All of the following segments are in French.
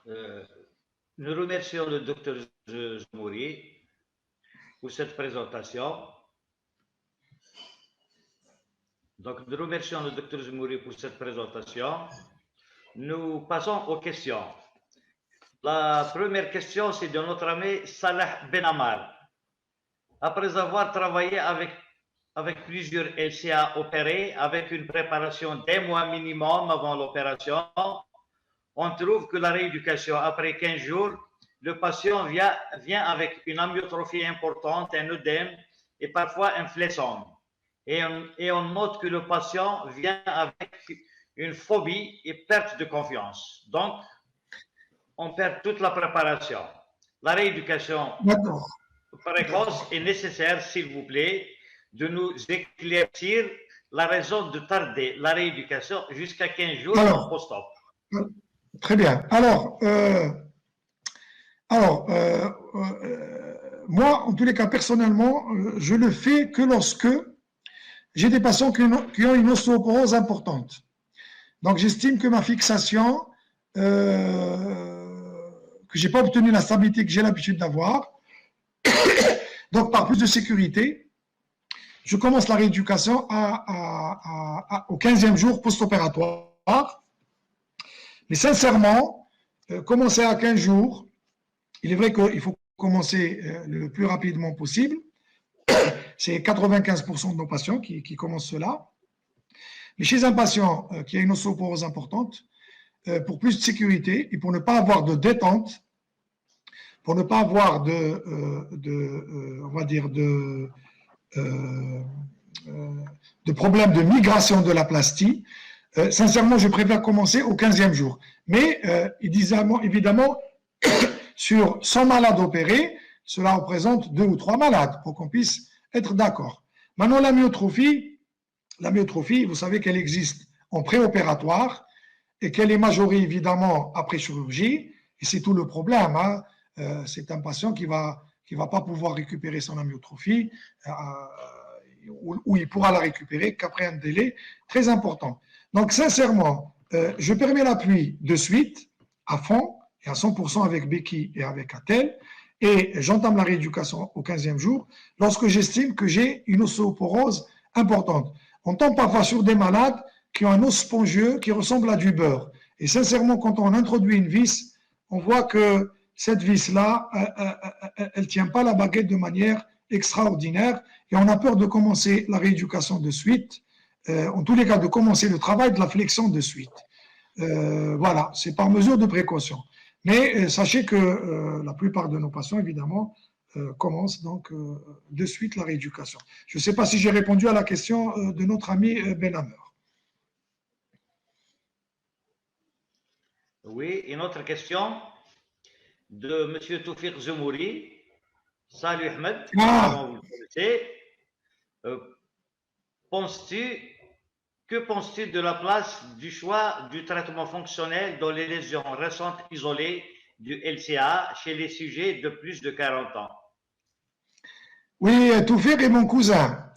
Euh, nous remercions le docteur Zmouri pour cette présentation. Donc, nous remercions le docteur Zmouri pour cette présentation. Nous passons aux questions. La première question, c'est de notre ami Salah Benamar. Après avoir travaillé avec plusieurs LCA opérés, avec une préparation d'un mois minimum avant l'opération, on trouve que la rééducation, après 15 jours, le patient vient avec une amyotrophie importante, un œdème et parfois un fléchon. Et on note que le patient vient avec une phobie et perte de confiance. Donc, on perd toute la préparation. La rééducation précoce est nécessaire, s'il vous plaît, de nous éclaircir la raison de tarder la rééducation jusqu'à 15 jours post-op. Très bien. Moi, en tous les cas, personnellement, je le fais que lorsque j'ai des patients qui ont une ostéoporose importante. Donc, j'estime que ma fixation, que je n'ai pas obtenu la stabilité que j'ai l'habitude d'avoir, donc par plus de sécurité, je commence la rééducation au 15e jour post-opératoire. Mais sincèrement, commencer à 15 jours, il est vrai qu'il faut commencer le plus rapidement possible. C'est 95% de nos patients qui commencent cela. Mais chez un patient qui a une ostéoporose importante, pour plus de sécurité et pour ne pas avoir de détente, pour ne pas avoir de problème de migration de la plastie, sincèrement, je préfère commencer au 15e jour. Mais évidemment, sur 100 malades opérés, cela représente 2 ou 3 malades pour qu'on puisse être d'accord. Maintenant, la myotrophie, vous savez qu'elle existe en préopératoire et qu'elle est majorée évidemment après chirurgie. Et c'est tout le problème. Hein. C'est un patient qui va pas pouvoir récupérer son amyotrophie ou il pourra la récupérer qu'après un délai très important. Donc, sincèrement, je permets l'appui de suite, à fond, et à 100% avec béquille et avec attelle, et j'entame la rééducation au 15e jour, lorsque j'estime que j'ai une ostéoporose importante. On tombe parfois sur des malades qui ont un os spongieux qui ressemble à du beurre. Et sincèrement, quand on introduit une vis, on voit que cette vis-là, elle ne tient pas la baguette de manière extraordinaire, et on a peur de commencer la rééducation de suite, en tous les cas de commencer le travail de la flexion de suite. Voilà, c'est par mesure de précaution. Mais sachez que la plupart de nos patients, évidemment, commencent donc de suite la rééducation. Je ne sais pas si j'ai répondu à la question de notre ami Benhammer. Oui, une autre question de M. Toufiq Zmouri. Salut Ahmed, comment vous le connaissez. Que penses-tu de la place du choix du traitement fonctionnel dans les lésions récentes isolées du LCA chez les sujets de plus de 40 ans? Oui, Toufiq est mon cousin.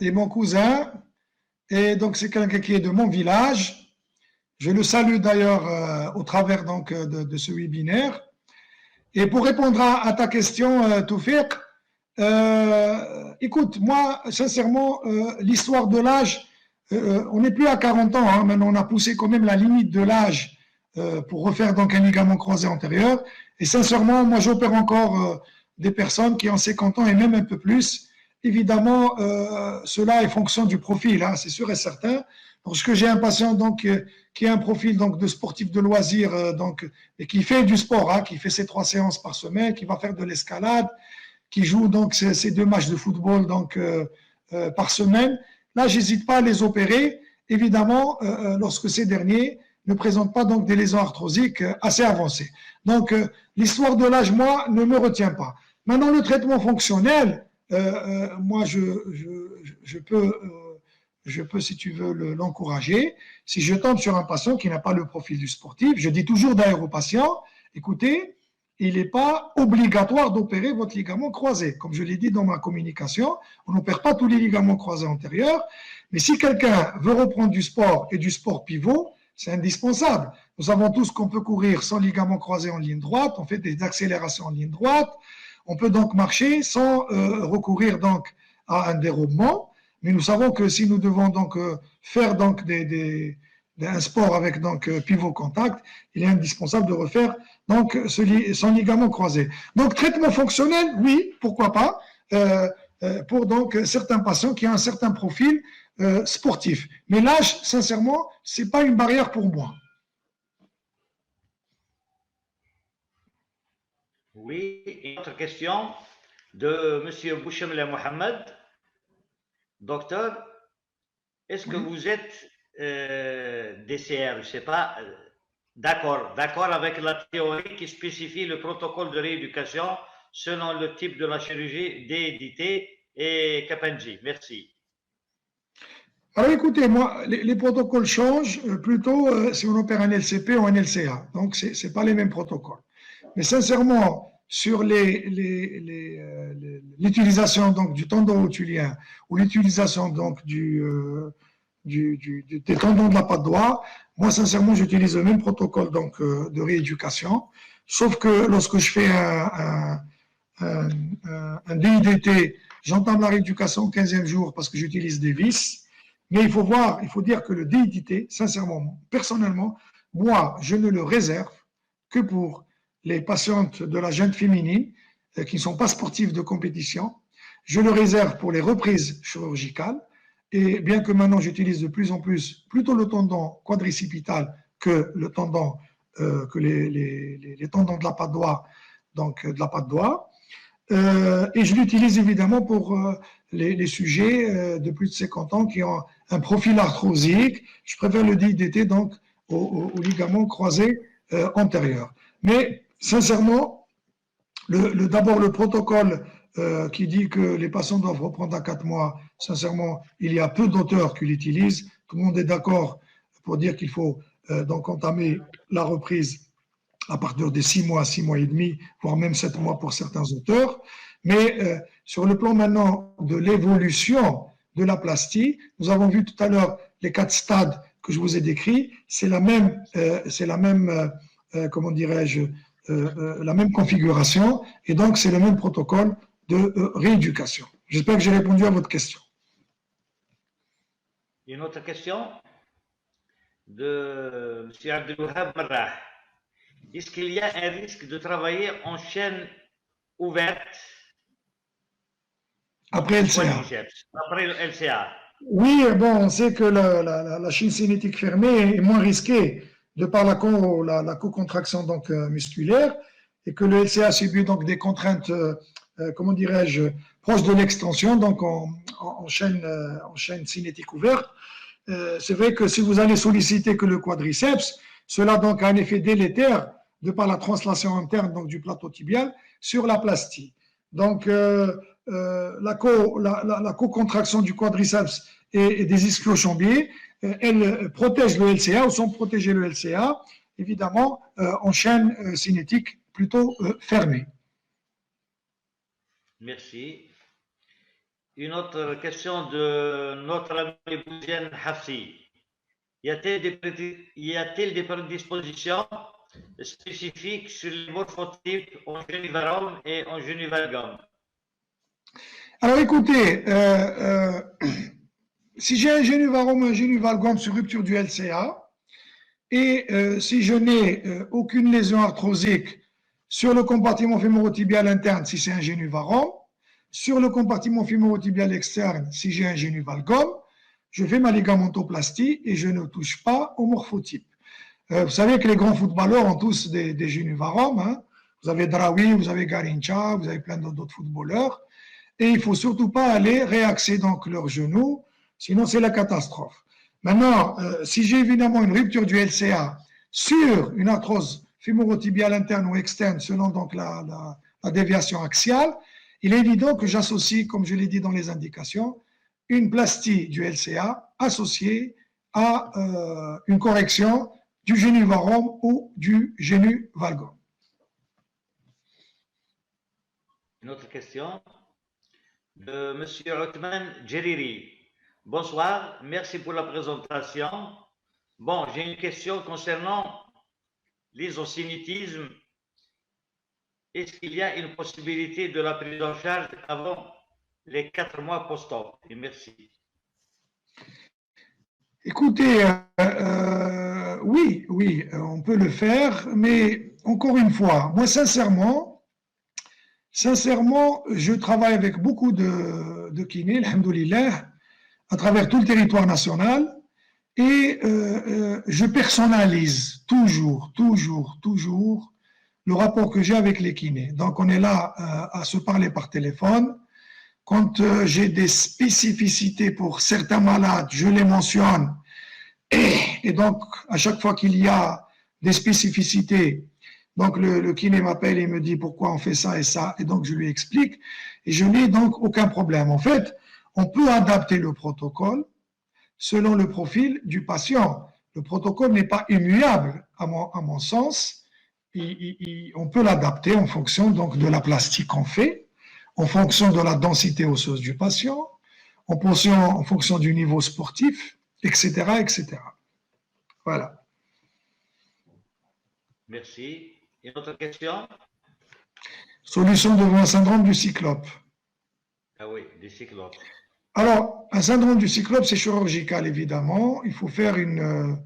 Et donc c'est quelqu'un qui est de mon village. Je le salue d'ailleurs au travers donc, de ce webinaire. Et pour répondre à ta question, Toufiq, écoute, moi, sincèrement, l'histoire de l'âge, on n'est plus à 40 ans, hein, maintenant on a poussé quand même la limite de l'âge pour refaire donc un ligament croisé antérieur. Et sincèrement, moi j'opère encore des personnes qui ont 50 ans et même un peu plus. Évidemment, cela est fonction du profil, hein, c'est sûr et certain. Lorsque j'ai un patient donc qui a un profil donc de sportif de loisir donc et qui fait du sport, hein, qui fait ses 3 séances par semaine, qui va faire de l'escalade, qui joue donc ces 2 matchs de football donc par semaine, là j'hésite pas à les opérer. Évidemment, lorsque ces derniers ne présentent pas donc des lésions arthrosiques assez avancées. Donc l'histoire de l'âge, moi, ne me retient pas. Maintenant, le traitement fonctionnel, moi je peux, si tu veux, l'encourager. Si je tombe sur un patient qui n'a pas le profil du sportif, je dis toujours d'ailleurs aux patients, écoutez, il n'est pas obligatoire d'opérer votre ligament croisé. Comme je l'ai dit dans ma communication, on n'opère pas tous les ligaments croisés antérieurs, mais si quelqu'un veut reprendre du sport et du sport pivot, c'est indispensable. Nous savons tous qu'on peut courir sans ligament croisé en ligne droite, on fait des accélérations en ligne droite, on peut donc marcher sans recourir donc à un dérobement, mais nous savons que si nous devons donc faire donc un sport avec donc pivot contact, il est indispensable de refaire donc son ligament croisé. Donc traitement fonctionnel, oui, pourquoi pas, pour donc certains patients qui ont un certain profil sportif. Mais l'âge, sincèrement, c'est pas une barrière pour moi. Oui, une autre question de M. Bouchemla Mohamed. Docteur, est-ce que vous êtes DCR, je ne sais pas, d'accord avec la théorie qui spécifie le protocole de rééducation selon le type de la chirurgie DDT et Kapanji? Merci. Alors écoutez, moi, les protocoles changent plutôt si on opère un LCP ou un LCA. Donc, ce n'est pas les mêmes protocoles. Mais sincèrement, sur l'utilisation donc du tendon rotulien ou l'utilisation donc des tendons de la patte doigt, moi sincèrement j'utilise le même protocole donc de rééducation, sauf que lorsque je fais un DIDT, j'entame la rééducation au 15e jour parce que j'utilise des vis. Mais il faut dire que le DIDT, sincèrement, personnellement, moi, je ne le réserve que pour les patientes de la jeune féminine qui ne sont pas sportives de compétition. Je le réserve pour les reprises chirurgicales. Et bien que maintenant j'utilise de plus en plus plutôt le tendon quadricipital que le tendon, que les tendons de la patte doigt, donc de la patte doigt. Et je l'utilise évidemment pour les sujets de plus de 50 ans qui ont un profil arthrosique. Je préfère le DIDT donc au ligament croisé antérieur. Mais sincèrement, d'abord le protocole qui dit que les patients doivent reprendre à 4 mois, sincèrement, il y a peu d'auteurs qui l'utilisent. Tout le monde est d'accord pour dire qu'il faut donc entamer la reprise à partir de 6 mois, 6 mois et demi, voire même 7 mois pour certains auteurs. Mais sur le plan maintenant de l'évolution de la plastie, nous avons vu tout à l'heure les 4 stades que je vous ai décrits. C'est la même comment dirais-je, la même configuration, et donc c'est le même protocole de rééducation. J'espère que j'ai répondu à votre question. Une autre question de M. Abdelwahab Marrah. Est-ce qu'il y a un risque de travailler en chaîne ouverte après LCA? Après le LCA. Oui, bon, on sait que la chaîne cinétique fermée est moins risquée de par la co-contraction donc, musculaire, et que le LCA subit donc des contraintes, comment dirais-je, proches de l'extension, donc en chaîne cinétique ouverte. C'est vrai que si vous allez solliciter que le quadriceps, cela donc a un effet délétère de par la translation interne donc, du plateau tibial sur la plastie. Donc, la co-contraction du quadriceps et des ischio-jambiers, elle protège le LCA ou sans protéger le LCA, évidemment, en chaîne cinétique plutôt fermée. Merci. Une autre question de notre ami Bouziane Hafsi. Y a-t-il des prédispositions spécifiques sur les morphotypes en genivarome et en genivalgum? Alors écoutez, si j'ai un genivarome, un genivalgum sur rupture du LCA, et si je n'ai aucune lésion arthrosique sur le compartiment fémorotibial interne, si c'est un genivarome, sur le compartiment fémorotibial externe, si j'ai un genivalgum, je fais ma ligamentoplastie et je ne touche pas au morphotype. Vous savez que les grands footballeurs ont tous des genivaromes. Hein. Vous avez Draoui, vous avez Garincha, vous avez plein d'autres footballeurs. Et il ne faut surtout pas aller réaxer donc leurs genoux, sinon c'est la catastrophe. Maintenant, si j'ai évidemment une rupture du LCA sur une arthrose fémorotibiale interne ou externe, selon donc la déviation axiale, il est évident que j'associe, comme je l'ai dit dans les indications, une plastie du LCA associée à une correction du genivarome ou du genivalgum. Une autre question de M. Othman Djeriri. Bonsoir, merci pour la présentation. Bon, j'ai une question concernant l'isocinétisme, est-ce qu'il y a une possibilité de la prise en charge avant les 4 mois post-op? Et merci. Écoutez, oui, on peut le faire, mais encore une fois, moi sincèrement, je travaille avec beaucoup de kinés, alhamdoulilah, à travers tout le territoire national, et je personnalise toujours le rapport que j'ai avec les kinés. Donc on est là à se parler par téléphone. Quand j'ai des spécificités pour certains malades, je les mentionne. Et donc, à chaque fois qu'il y a des spécificités, donc le kiné m'appelle et me dit pourquoi on fait ça et ça, et donc je lui explique. Et je n'ai donc aucun problème. En fait, on peut adapter le protocole selon le profil du patient. Le protocole n'est pas immuable, à mon sens. On peut l'adapter en fonction donc de la plastique qu'on fait, en fonction de la densité osseuse du patient, en fonction du niveau sportif, etc., etc. Voilà. Merci. Une autre question? Solution devant un syndrome du cyclope. Ah oui, du cyclope. Alors, un syndrome du cyclope, c'est chirurgical, évidemment. Il faut faire une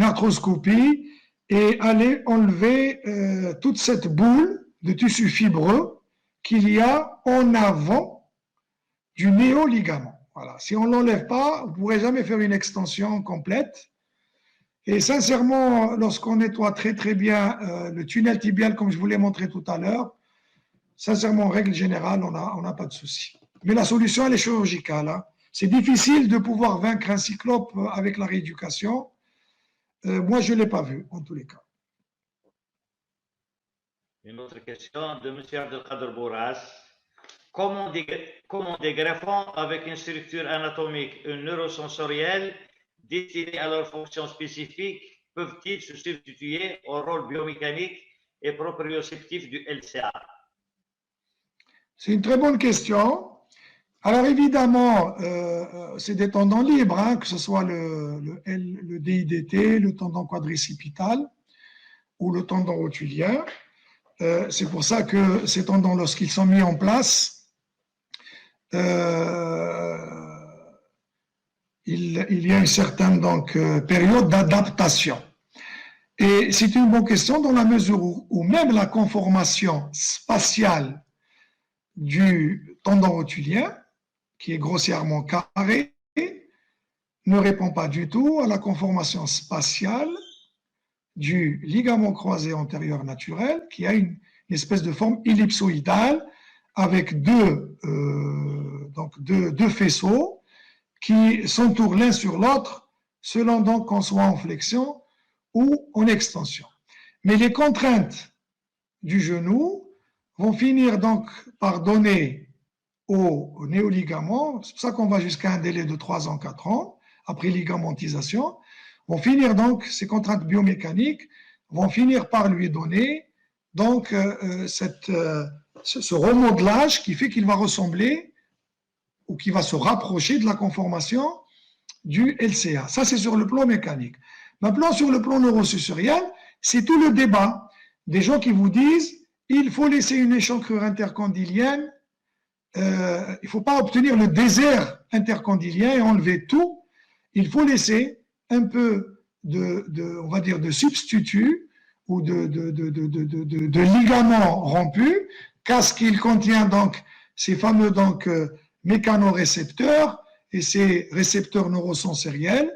arthroscopie et aller enlever toute cette boule de tissu fibreux qu'il y a en avant du néoligament. Voilà. Si on ne l'enlève pas, vous ne pourrez jamais faire une extension complète. Et sincèrement, lorsqu'on nettoie très bien le tunnel tibial, comme je vous l'ai montré tout à l'heure, sincèrement, en règle générale, on n'a pas de souci. Mais la solution, elle est chirurgicale. Hein. C'est difficile de pouvoir vaincre un cyclope avec la rééducation. Moi, je ne l'ai pas vu, en tous les cas. Une autre question de M. Abdelkader Bourras. Comment des greffons avec une structure anatomique et neurosensorielle destinés à leur fonction spécifique peuvent-ils se substituer au rôle biomécanique et proprioceptif du LCA? C'est une très bonne question. Alors évidemment, c'est des tendons libres, hein, que ce soit le DIDT, le tendon quadricipital ou le tendon rotulien. C'est pour ça que ces tendons, lorsqu'ils sont mis en place, il y a une certaine période d'adaptation. Et c'est une bonne question dans la mesure où même la conformation spatiale du tendon rotulien, qui est grossièrement carré, ne répond pas du tout à la conformation spatiale du ligament croisé antérieur naturel, qui a une espèce de forme ellipsoïdale avec deux faisceaux qui s'entourent l'un sur l'autre selon donc qu'on soit en flexion ou en extension. Mais les contraintes du genou vont finir donc par donner au néoligament, c'est pour ça qu'on va jusqu'à un délai de 3 ans, 4 ans, après ligamentisation, vont finir donc, ces contraintes biomécaniques vont finir par lui donner donc ce remodelage qui fait qu'il va ressembler ou qui va se rapprocher de la conformation du LCA. Ça, c'est sur le plan mécanique. Maintenant, sur le plan neurosensoriel, c'est tout le débat des gens qui vous disent il faut laisser une échancrure intercondylienne, il ne faut pas obtenir le désert intercondylien et enlever tout, il faut laisser un peu on va dire, de substitut ou de ligaments rompus, car qu'il contient donc ces fameux mécanorécepteurs et ces récepteurs neurosensoriels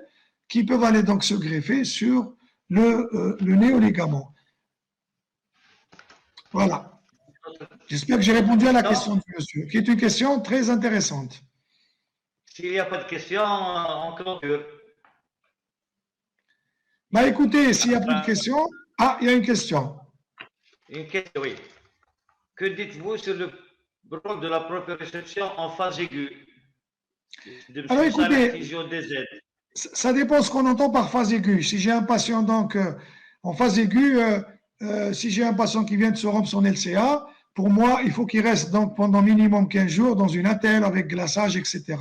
qui peuvent aller donc se greffer sur le néoligament. Voilà. J'espère que j'ai répondu à la question du monsieur, qui est une question très intéressante. S'il n'y a pas de questions, on clôture. Bah écoutez, s'il n'y a plus de questions... Ah, il y a une question. Une question, oui. Que dites-vous sur le rôle de la proprioception en phase aiguë? Alors écoutez, ça dépend ce qu'on entend par phase aiguë. Si j'ai un patient donc en phase aiguë, si j'ai un patient qui vient de se rompre son LCA, pour moi, il faut qu'il reste donc pendant minimum 15 jours dans une attelle avec glaçage, etc.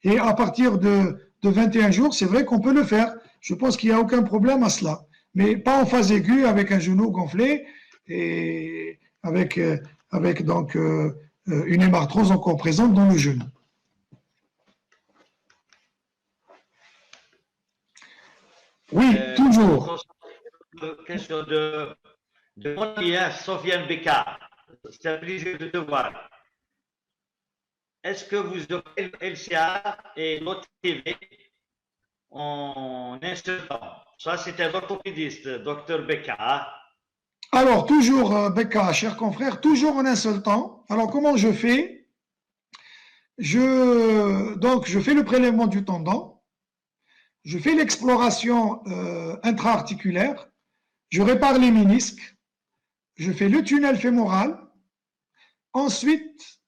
Et à partir de 21 jours, c'est vrai qu'on peut le faire. Je pense qu'il n'y a aucun problème à cela. mais pas en phase aiguë avec un genou gonflé et avec donc une hémarthrose encore présente dans le genou. Oui, toujours. Question de mon lien, Sofiane Beka. C'est un plaisir de te voir. Est-ce que vous offrez LCA et l'autre TV en un seul temps? Ça, c'est un orthopédiste, docteur Beka. Alors, toujours, Beka, cher confrère, toujours en un seul temps. Alors, comment je fais? Donc, je fais le prélèvement du tendon, je fais l'exploration intra-articulaire, je répare les ménisques, je fais le tunnel fémoral. Ensuite,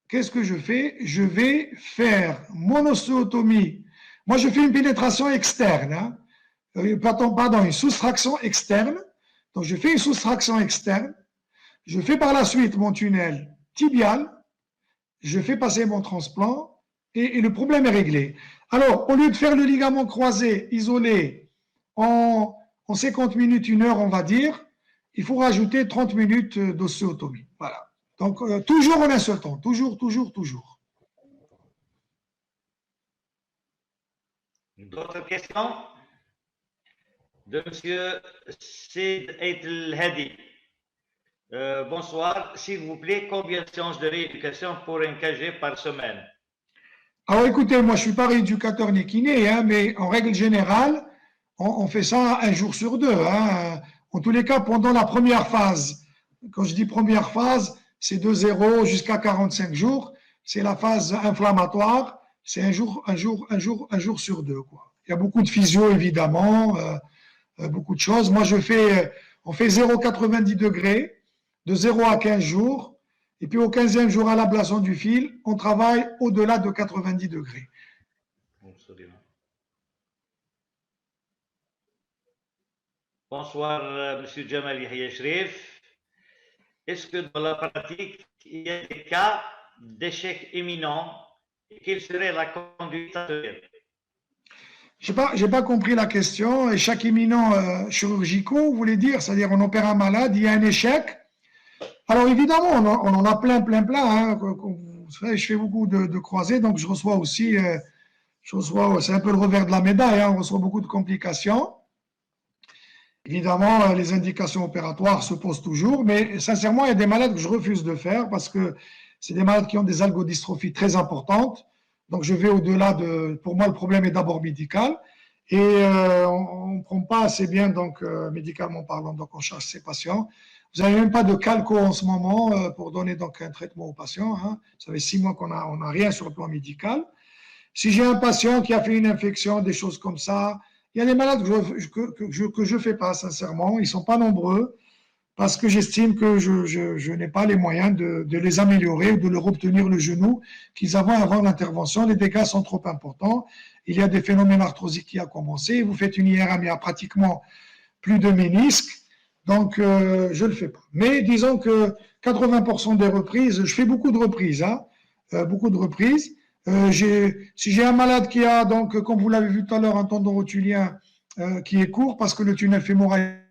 qu'est-ce que je fais? Je vais faire mon ostéotomie. Moi, je fais une pénétration externe, hein. Pardon, une soustraction externe. Donc, je fais une soustraction externe. Je fais par la suite mon tunnel tibial. Je fais passer mon transplant et le problème est réglé. Alors, au lieu de faire le ligament croisé isolé en 50 minutes, 1 heure, on va dire, il faut rajouter 30 minutes d'ostéotomie. Voilà. Donc, toujours en un seul temps. Toujours. D'autres questions? De M. Sid El Hadi. Bonsoir. S'il vous plaît, combien de séances de rééducation pour un KG par semaine? Alors, écoutez, moi, je ne suis pas rééducateur ni kiné, hein, mais en règle générale, on fait ça 1 jour sur 2. Hein. En tous les cas, pendant la première phase, quand je dis première phase, c'est de 0 jusqu'à 45 jours. C'est la phase inflammatoire. C'est un jour sur 2, quoi. Il y a beaucoup de physio, évidemment, beaucoup de choses. Moi, on fait 0,90 degrés, de 0 à 15 jours. Et puis au 15e jour à l'ablation du fil, on travaille au-delà de 90 degrés. Bonsoir, M. Jamal Yahya Shrif. Est-ce que dans la pratique, il y a des cas d'échec imminent et quelle serait la conduite à tenir? Je n'ai pas compris la question. Échec imminent chirurgicaux, vous voulez dire? C'est-à-dire on opère un malade, il y a un échec. Alors évidemment, on en a plein. Hein. Vous savez, je fais beaucoup de croisés, donc je reçois aussi, c'est un peu le revers de la médaille, hein, on reçoit beaucoup de complications. Évidemment, les indications opératoires se posent toujours, mais sincèrement, il y a des malades que je refuse de faire parce que c'est des malades qui ont des algodystrophies très importantes. Donc je vais au-delà pour moi, le problème est d'abord médical et on ne prend pas assez bien, donc médicalement parlant, donc on charge ces patients. Vous n'avez même pas de calco en ce moment pour donner donc un traitement aux patients. Hein. Ça fait 6 mois qu'on n'a rien sur le plan médical. Si j'ai un patient qui a fait une infection, des choses comme ça, il y a des malades que je ne fais pas, sincèrement. Ils ne sont pas nombreux parce que j'estime que je n'ai pas les moyens de les améliorer ou de leur obtenir le genou qu'ils avaient avant l'intervention. Les dégâts sont trop importants. Il y a des phénomènes arthrosiques qui ont commencé. Vous faites une IRM, il y a pratiquement plus de ménisques. Donc, je ne le fais pas. Mais disons que 80% des reprises, je fais beaucoup de reprises. Hein, beaucoup de reprises. Si j'ai un malade qui a, donc, comme vous l'avez vu tout à l'heure, un tendon rotulien qui est court parce que le tunnel fémoral.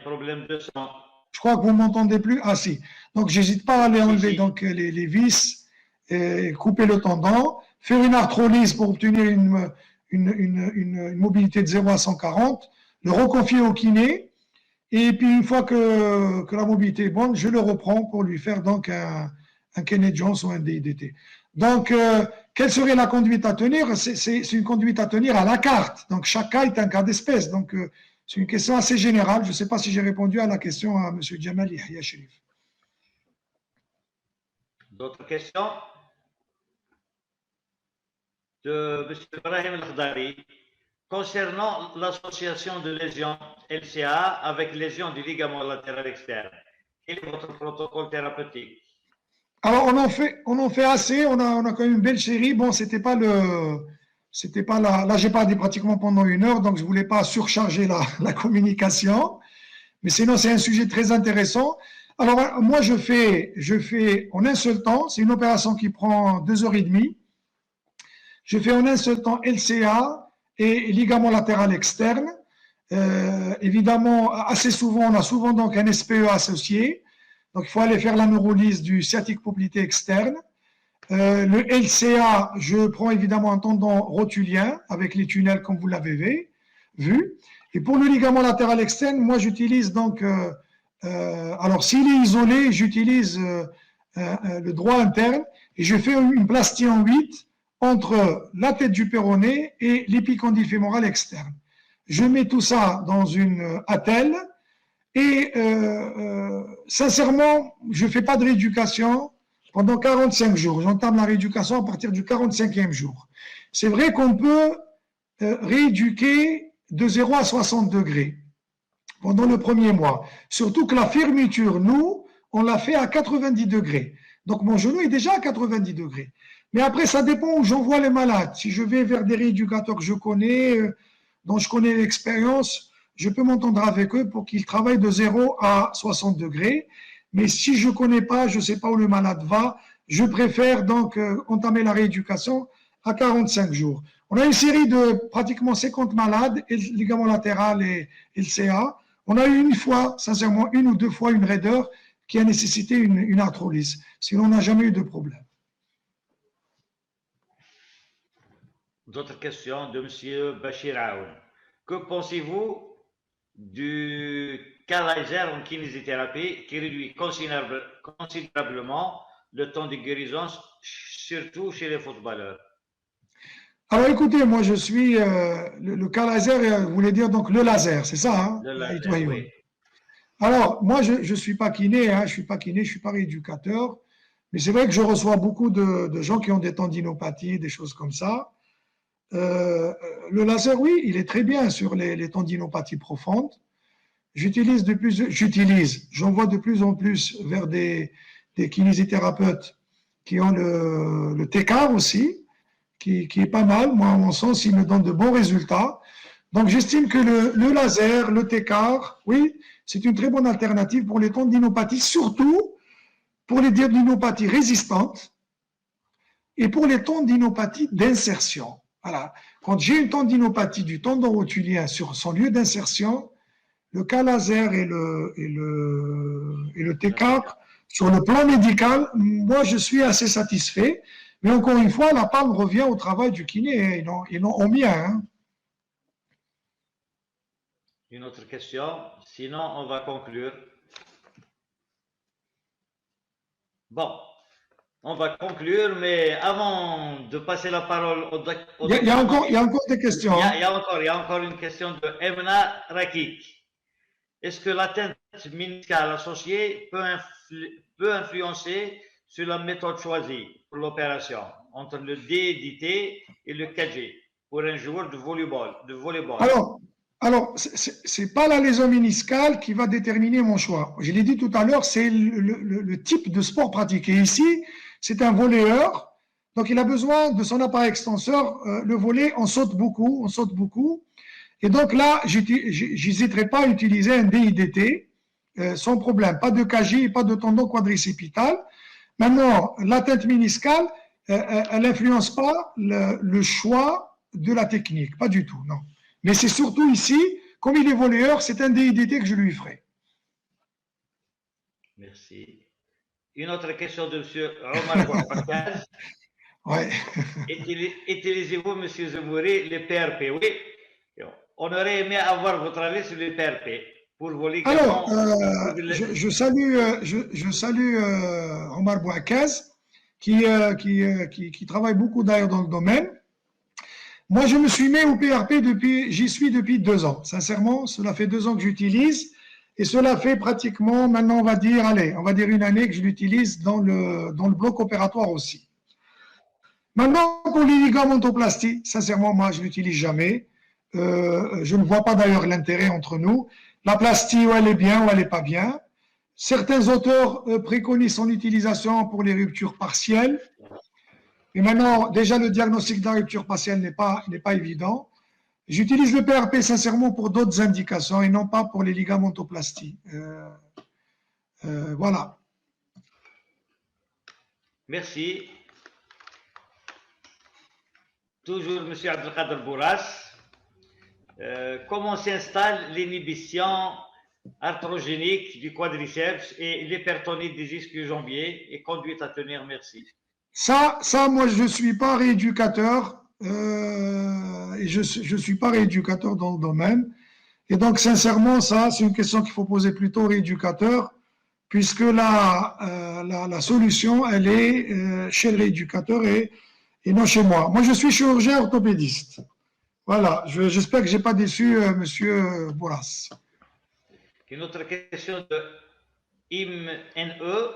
Problème de sang. Je crois que vous ne m'entendez plus. Ah si. Donc, j'hésite pas à aller enlever donc, les vis, et couper le tendon, faire une arthrolyse pour obtenir une mobilité de 0 à 140, le reconfier au kiné, et puis une fois que la mobilité est bonne, je le reprends pour lui faire donc un Kenneth Jones ou un DIDT. Donc, quelle serait la conduite à tenir? C'est une conduite à tenir à la carte. Donc, chaque cas est un cas d'espèce. Donc, c'est une question assez générale. Je ne sais pas si j'ai répondu à la question à M. Jamal Yahya Shrif. D'autres questions? De M. Ibrahim El-Khdari. Concernant l'association de lésions LCA avec lésions du ligament latéral externe, quel est votre protocole thérapeutique? Alors, on en fait assez. On a quand même une belle série. Bon, c'était pas là, j'ai parlé pratiquement pendant 1 heure, donc je voulais pas surcharger la communication. Mais sinon, c'est un sujet très intéressant. Alors, moi, je fais en un seul temps, c'est une opération qui prend 2h30. Je fais en un seul temps LCA et ligament latéral externe. Évidemment, assez souvent, on a souvent donc un SPE associé. Donc, il faut aller faire la neurolyse du sciatique poplité externe. Le LCA, je prends évidemment un tendon rotulien avec les tunnels comme vous l'avez vu. Et pour le ligament latéral externe, moi j'utilise donc, alors s'il est isolé, j'utilise le droit interne et je fais une plastie en 8 entre la tête du péroné et l'épicondyle fémoral externe. Je mets tout ça dans une attelle et sincèrement, je ne fais pas de rééducation pendant 45 jours. J'entame la rééducation à partir du 45e jour. C'est vrai qu'on peut rééduquer de 0 à 60 degrés pendant le premier mois. Surtout que la fermeture, nous, on l'a fait à 90 degrés. Donc mon genou est déjà à 90 degrés. Mais après, ça dépend où j'envoie les malades. Si je vais vers des rééducateurs que je connais, dont je connais l'expérience, je peux m'entendre avec eux pour qu'ils travaillent de 0 à 60 degrés. Mais si je ne connais pas, je ne sais pas où le malade va, je préfère donc entamer la rééducation à 45 jours. On a une série de pratiquement 50 malades, ligament latéral et LCA. On a eu une fois, sincèrement, une ou deux fois une raideur qui a nécessité une arthrolyse. Sinon, on n'a jamais eu de problème. D'autres questions de M. Bachir Aoun. Que pensez-vous du cas laser en kinésithérapie qui réduit considérablement le temps de guérison, surtout chez les footballeurs? Alors écoutez, moi je suis le cas laser, vous voulez dire donc le laser, c'est ça hein? Le laser, oui. Alors moi je ne suis pas kiné, hein, je ne suis pas rééducateur, mais c'est vrai que je reçois beaucoup de gens qui ont des tendinopathies, des choses comme ça. Le laser, oui, il est très bien sur les tendinopathies profondes. J'envoie de plus en plus vers des kinésithérapeutes qui ont le TECAR aussi, qui est pas mal. Moi, à mon sens, il me donne de bons résultats. Donc, j'estime que le laser, le TECAR, oui, c'est une très bonne alternative pour les tendinopathies, surtout pour les tendinopathies résistantes et pour les tendinopathies d'insertion. Voilà. Quand j'ai une tendinopathie du tendon rotulien sur son lieu d'insertion, le cas laser et le TECAR, sur le plan médical, moi, je suis assez satisfait. Mais encore une fois, la palme revient au travail du kiné et non au mien. Hein. Une autre question, sinon on va conclure. Bon, on va conclure, mais avant de passer la parole au docteur... Il y a encore des questions. Il y a encore une question de Emna Rakik. Est-ce que l'atteinte méniscale associée peut influencer sur la méthode choisie pour l'opération entre le DDT et le KG pour un joueur de volleyball? Alors c'est pas la lésion méniscale qui va déterminer mon choix. Je l'ai dit tout à l'heure, c'est le type de sport pratiqué. Ici, c'est un volleyeur, donc il a besoin de son appareil extenseur. Le volley, on saute beaucoup. Et donc là, j'hésiterai pas à utiliser un DIDT sans problème. Pas de KG, pas de tendon quadricipital. Maintenant, l'atteinte méniscale, elle n'influence pas le choix de la technique, pas du tout, non. Mais c'est surtout ici, comme il est volleyeur, c'est un DIDT que je lui ferai. Merci. Une autre question de M. Omar Bouakaz. Ouais. Utilisez-vous, M. Zemouri, les PRP? Oui. On aurait aimé avoir votre avis sur les PRP. Pour vos ligaments. Alors, je salue Omar Bouakaz, qui travaille beaucoup d'ailleurs dans le domaine. Moi, je me suis mis au PRP j'y suis depuis 2 ans. Sincèrement, cela fait 2 ans que j'utilise et cela fait pratiquement, maintenant on va dire une année que je l'utilise dans le bloc opératoire aussi. Maintenant, pour les ligamentoplasties, sincèrement, moi, je ne l'utilise jamais. Je ne vois pas d'ailleurs l'intérêt entre nous. La plastie, où elle est bien, où elle n'est pas bien. Certains auteurs préconisent son utilisation pour les ruptures partielles. Et maintenant, déjà, le diagnostic de la rupture partielle n'est pas évident. J'utilise le PRP sincèrement pour d'autres indications et non pas pour les ligamentoplasties. Voilà. Merci. Toujours M. Abdelkader Bourras. Comment s'installe l'inhibition arthrogénique du quadriceps et l'hypertonie des ischio-jambiers et conduite à tenir? Merci. Ça, moi, je ne suis pas rééducateur. Et je suis pas rééducateur dans le domaine. Et donc, sincèrement, ça, c'est une question qu'il faut poser plutôt au rééducateur, puisque la solution, elle est chez le rééducateur et non chez moi. Moi, je suis chirurgien orthopédiste. Voilà, j'espère que je n'ai pas déçu Monsieur Bourras. Une autre question de IMNE.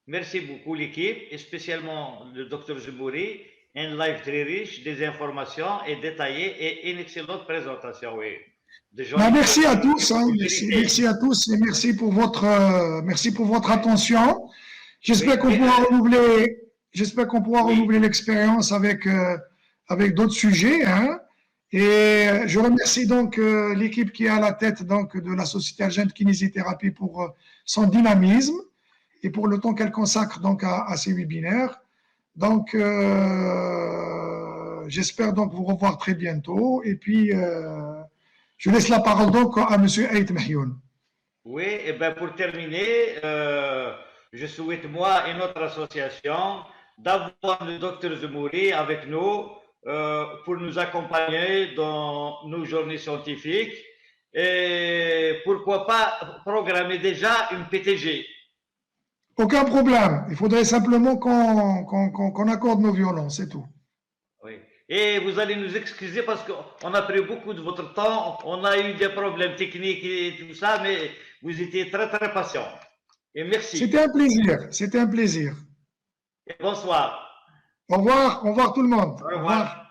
Merci beaucoup l'équipe, et spécialement le Dr Zmouri. Un live très riche, des informations et détaillées et une excellente présentation. Oui. Merci à tous, hein, merci à tous et merci pour votre attention. J'espère qu'on pourra renouveler l'expérience avec d'autres sujets. Hein. Et je remercie donc l'équipe qui est à la tête donc, de la Société algérienne de kinésithérapie pour son dynamisme et pour le temps qu'elle consacre donc à ces webinaires. Donc, j'espère donc vous revoir très bientôt. Et puis, je laisse la parole donc à M. Aït Mahioun. Oui, et bien pour terminer, je souhaite moi et notre association d'avoir le Dr Zmouri avec nous pour nous accompagner dans nos journées scientifiques et pourquoi pas programmer déjà une PTG. Aucun problème. Il faudrait simplement qu'on accorde nos violons, c'est tout. Oui. Et vous allez nous excuser parce qu'on a pris beaucoup de votre temps. On a eu des problèmes techniques et tout ça, mais vous étiez très, très patient. Et merci. C'était un plaisir. C'était un plaisir. Et bonsoir. Au revoir tout le monde. Au revoir.